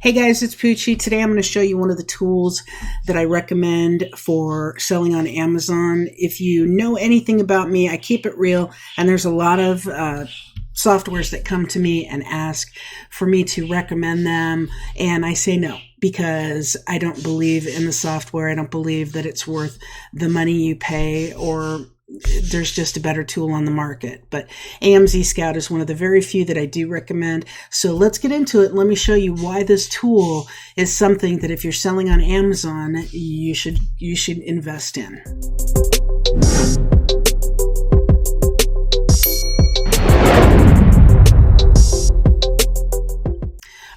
Hey guys, it's Poochie. Today I'm going to show you one of the tools that I recommend for selling on Amazon. If you know anything about me, I keep it real, and there's a lot of softwares that come to me and ask for me to recommend them, and I say no because I don't believe in the software. I don't believe that it's worth the money you pay, or there's just a better tool on the market. But AMZ Scout is one of the very few that I do recommend. So let's get into it. Let me show you why this tool is something that if you're selling on Amazon, you should invest in.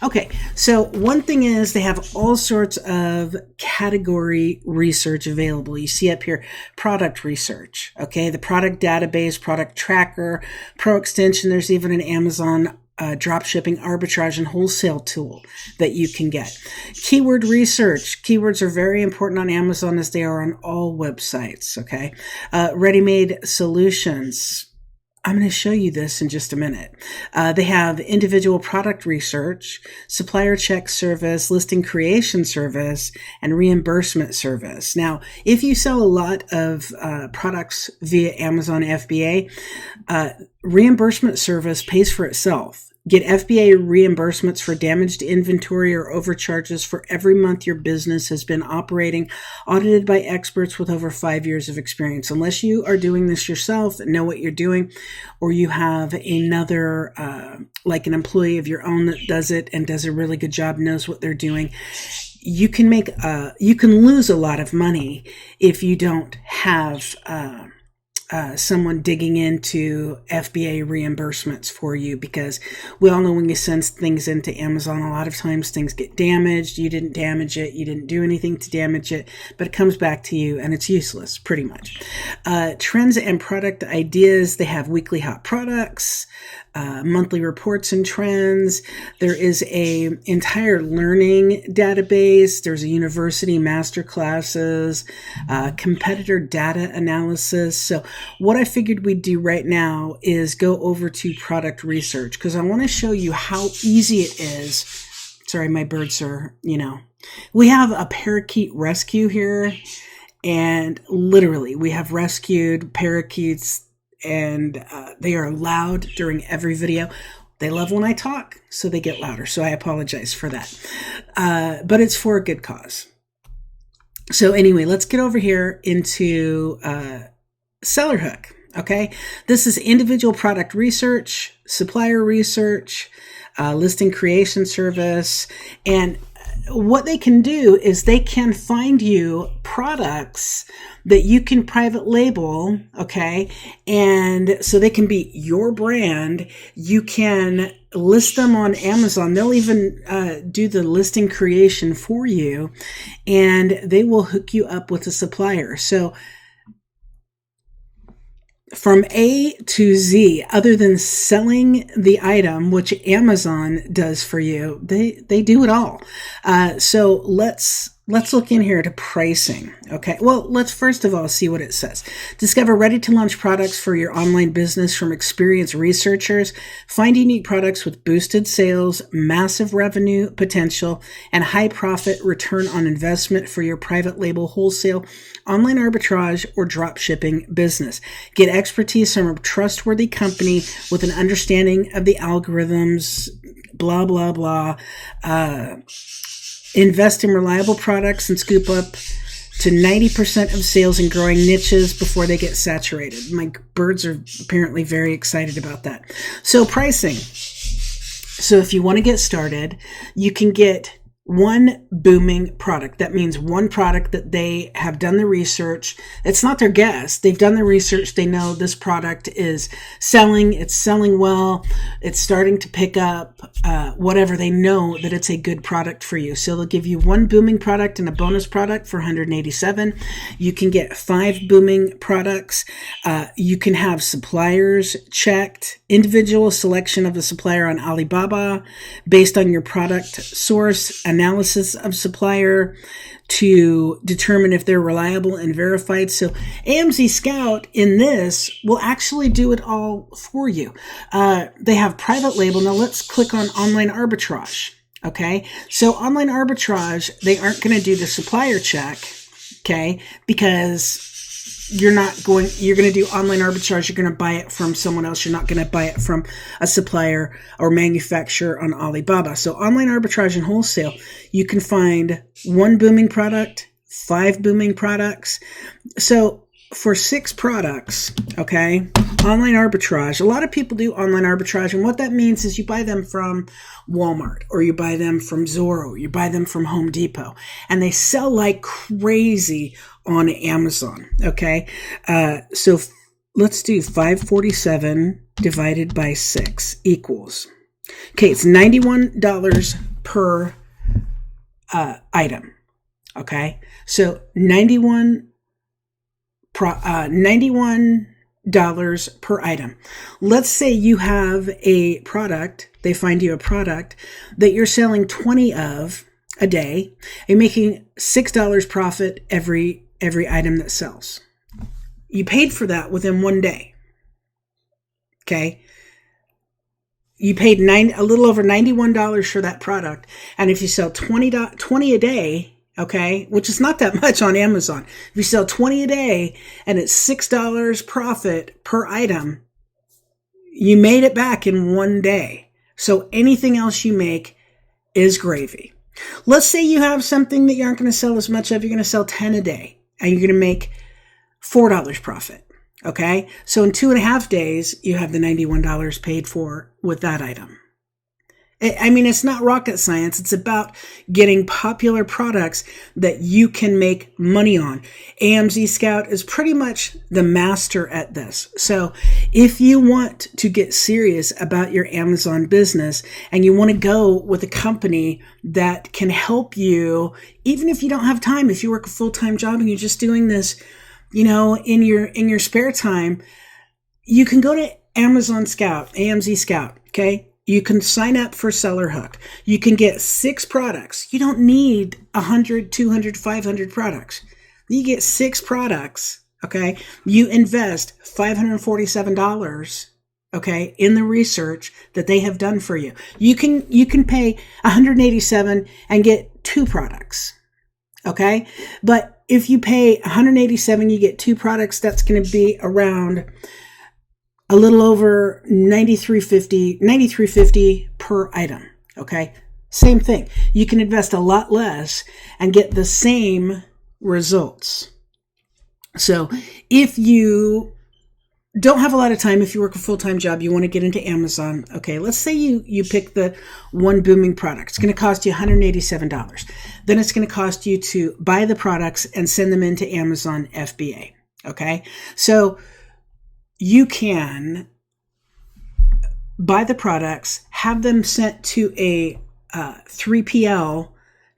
Okay, so one thing is they have all sorts of category research available. You see up here, product research, okay, the product database, product tracker, Pro Extension. There's even an Amazon drop shipping arbitrage and wholesale tool that you can get. Keyword research. Keywords are very important on Amazon as they are on all websites, okay. Ready-made solutions. I'm going to show you this in just a minute. They have individual product research, supplier check service, listing creation service, and reimbursement service. Now, if you sell a lot of products via Amazon FBA, reimbursement service pays for itself. Get FBA reimbursements for damaged inventory or overcharges for every month your business has been operating, audited by experts with over 5 years of experience. Unless you are doing this yourself and know what you're doing, or you have another, like an employee of your own that does it and does a really good job, knows what they're doing, you can lose a lot of money if you don't have someone digging into FBA reimbursements for you, because we all know when you send things into Amazon, a lot of times things get damaged. You didn't damage it. You didn't do anything to damage it, but it comes back to you and it's useless pretty much. Trends and product ideas. They have weekly hot products, monthly reports and trends. There is a entire learning database. There's a university master classes, competitor data analysis. So what I figured we'd do right now is go over to product research, because I want to show you how easy it is. Sorry, my birds are, we have a parakeet rescue here, and literally we have rescued parakeets, and they are loud during every video. They love when I talk, so they get louder. So I apologize for that. But it's for a good cause. So anyway, let's get over here into Seller Hook. Okay, this is individual product research, supplier research, listing creation service, and what they can do is they can find you products that you can private label, okay, and so they can be your brand. You can list them on Amazon. They'll even do the listing creation for you, and they will hook you up with a supplier. So from A to Z, other than selling the item, which Amazon does for you, they do it all. So let's look in here to pricing. Okay. Well, let's first of all see what it says. Discover ready to launch products for your online business from experienced researchers. Find unique products with boosted sales, massive revenue potential, and high profit return on investment for your private label, wholesale, online arbitrage, or drop shipping business. Get expertise from a trustworthy company with an understanding of the algorithms, blah, blah, blah. Invest in reliable products and scoop up to 90% of sales in growing niches before they get saturated. My birds are apparently very excited about that. So pricing. So if you want to get started, you can get one booming product. That means one product that they have done the research. It's not their guess. They've done the research. They know this product is selling. It's selling well. It's starting to pick up, whatever. They know that it's a good product for you. So they'll give you one booming product and a bonus product for $187. You can get 5 booming products. You can have suppliers checked, individual selection of a supplier on Alibaba based on your product source, analysis of supplier to determine if they're reliable and verified. So AMZ Scout in this will actually do it all for you. They have private label. Now let's click on online arbitrage. Okay. So online arbitrage, they aren't going to do the supplier check. Okay. Because you're going to do online arbitrage. You're going to buy it from someone else. You're not going to buy it from a supplier or manufacturer on Alibaba. So online arbitrage and wholesale, you can find one booming product, 5 booming products. So for 6 products, okay, online arbitrage, a lot of people do online arbitrage. And what that means is you buy them from Walmart, or you buy them from Zoro, you buy them from Home Depot, and they sell like crazy on Amazon. Okay. So let's do 547 divided by 6 equals, okay, it's $91 per item. Okay. So $91 per item. Let's say you have a product, they find you a product that you're selling 20 of a day, and making $6 profit every item that sells. You paid for that within 1 day. Okay. You paid a little over $91 for that product. And if you sell 20 a day, okay, which is not that much on Amazon. If you sell 20 a day and it's $6 profit per item, you made it back in 1 day. So anything else you make is gravy. Let's say you have something that you aren't going to sell as much of. You're going to sell 10 a day and you're going to make $4 profit. Okay. So in 2.5 days, you have the $91 paid for with that item. I mean, it's not rocket science. It's about getting popular products that you can make money on. AMZ Scout is pretty much the master at this. So if you want to get serious about your Amazon business and you want to go with a company that can help you, even if you don't have time, if you work a full-time job and you're just doing this, in your spare time, you can go to Amazon Scout, AMZ Scout. Okay. You can sign up for Seller Hook. You can get 6 products. You don't need 100, 200, 500 products. You get 6 products, okay? You invest $547, okay, in the research that they have done for you. You can pay $187 and get 2 products, okay? But if you pay $187, you get 2 products, that's going to be around a little over $93.50 per item. Okay. Same thing. You can invest a lot less and get the same results. So if you don't have a lot of time, if you work a full-time job, you want to get into Amazon. Okay. Let's say you pick the one booming product. It's going to cost you $187. Then it's going to cost you to buy the products and send them into Amazon FBA. Okay. So you can buy the products, have them sent to a 3PL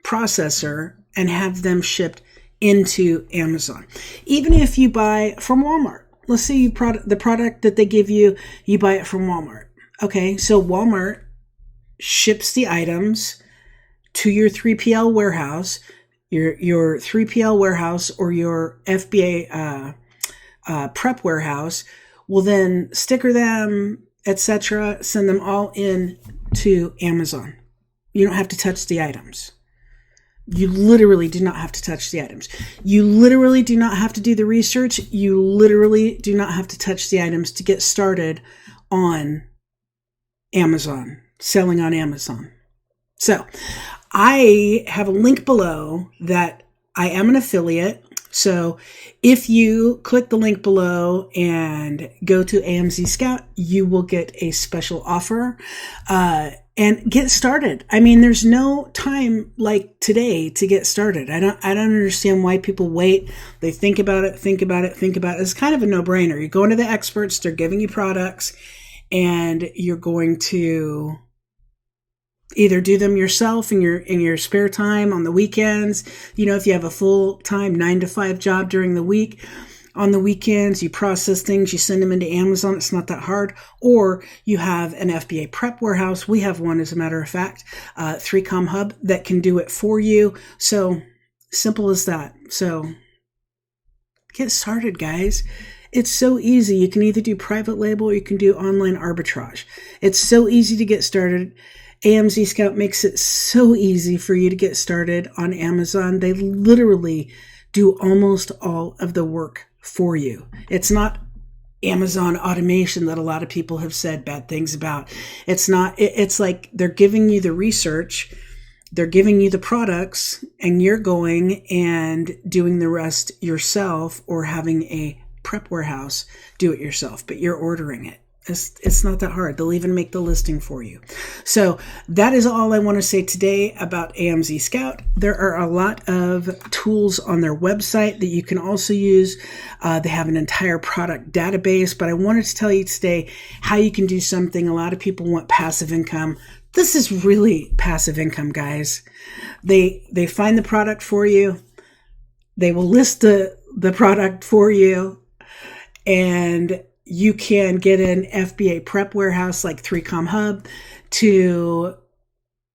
processor, and have them shipped into Amazon. Even if you buy from Walmart, let's say the product that they give you, you buy it from Walmart. Okay, so Walmart ships the items to your 3PL warehouse, your 3PL warehouse or your FBA prep warehouse will then sticker them, etc., send them all in to Amazon. You don't have to touch the items. You literally do not have to touch the items. You literally do not have to do the research. You literally do not have to touch the items to get started on Amazon, selling on Amazon. So I have a link below that I am an affiliate. So if you click the link below and go to AMZ Scout, you will get a special offer and get started. I mean, there's no time like today to get started. I don't understand why people wait. They think about it. It's kind of a no-brainer. You're going to the experts. They're giving you products, and you're going to either do them yourself in your spare time on the weekends. If you have a full-time 9-to-5 job during the week, on the weekends, you process things, you send them into Amazon. It's not that hard. Or you have an FBA prep warehouse. We have one, as a matter of fact, 3Com Hub that can do it for you. So simple as that. So get started, guys. It's so easy. You can either do private label or you can do online arbitrage. It's so easy to get started. AMZ Scout makes it so easy for you to get started on Amazon. They literally do almost all of the work for you. It's not Amazon automation that a lot of people have said bad things about. It's not, it's like they're giving you the research, they're giving you the products, and you're going and doing the rest yourself, or having a prep warehouse do it yourself, but you're ordering it. It's not that hard. They'll even make the listing for you. So that is all I want to say today about AMZ Scout. There are a lot of tools on their website that you can also use. They have an entire product database, but I wanted to tell you today how you can do something. A lot of people want passive income. This is really passive income, guys. They find the product for you. They will list the product for you, and you can get an FBA prep warehouse like 3Com Hub to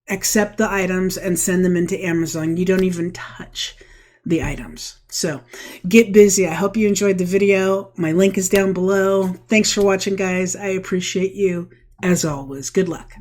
accept the items and send them into Amazon. You don't even touch the items. So get busy. I hope you enjoyed the video. My link is down below. Thanks for watching, guys. I appreciate you as always. Good luck.